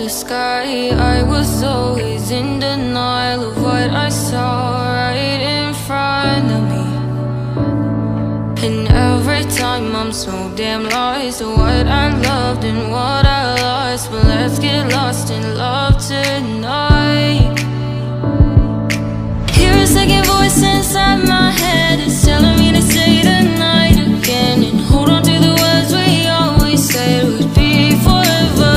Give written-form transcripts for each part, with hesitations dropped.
the sky. I was always in denial of what I saw right in front of me. And every time I'm so damn lost to what I loved and what I lost. But let's get lost in love tonight. Hear a second voice inside my head. It's telling me to say tonight again, and hold on to the words we always said would be forever,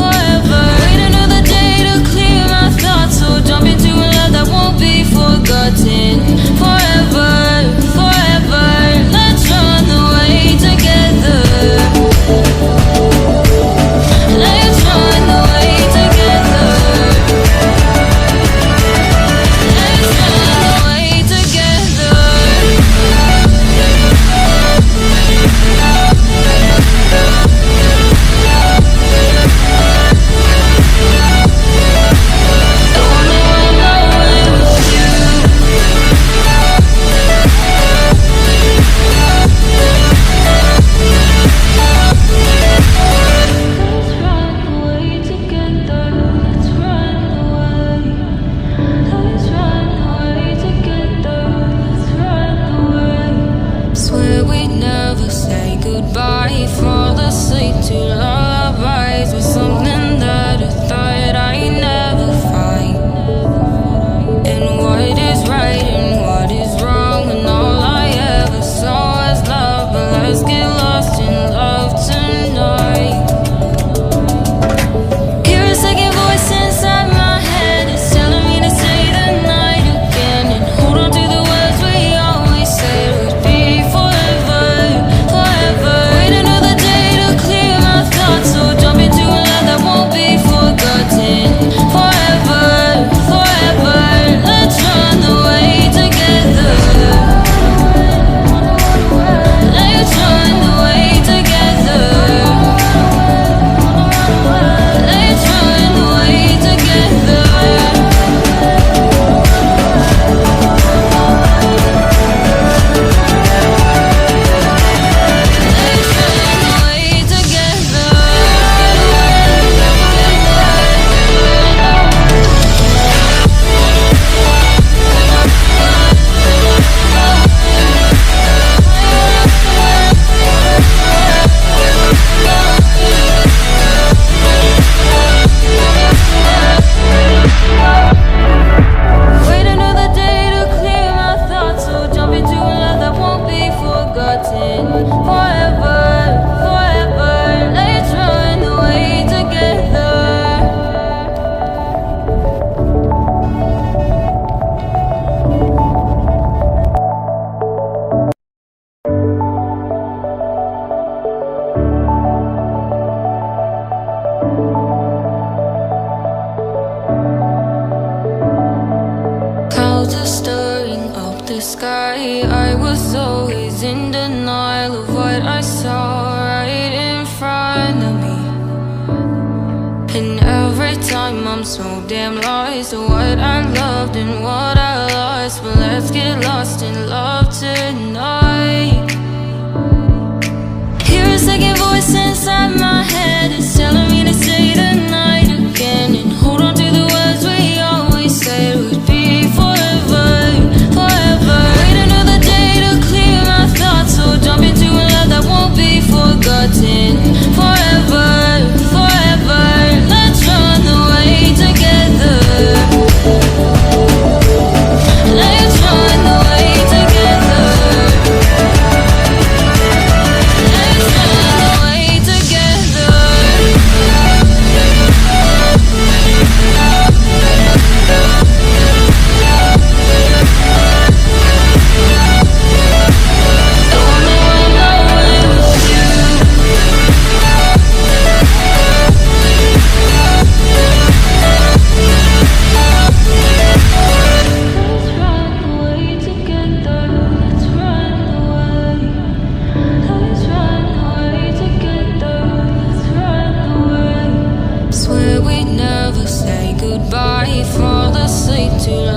forever. Wait another day to clear my thoughts, so jump into a love that won't be forgotten. Forever, forever. Let's run away together. Let's run away together. Let's run away together. Goodbye, fall asleep to lullabies with something that I thought I'd never find. And what is right and what is wrong, and all I ever saw was love. But let's get lost in love tonight. Hear a second voice inside my head. It's telling me to say the night again, and hold on to the words we always said would be forever, forever. Wait another day to clear my thoughts, so jump into a love that won't be forgotten. Forever, forever. Let's run away together. Let's run away together. Let's run away together. Wait another day to clear my thoughts, so jump into a love that won't be forgotten. Forever, forever. Let's run away together. Clouds are stirring up the sky. I was always in denial of what I saw right in front of me. And every time I'm so damn lost to what I loved and what I lost. But let's get lost in love tonight. Hear a second voice inside my head. It's telling me to say tonight again, and hold on to the words we always said would be forever, forever. Wait another day to clear my thoughts, so jump into a love that won't be forgotten. Forever, forever. Let's run away together. Let's run away together. Let's run away together. Swear we'd never say goodbye, fall asleep to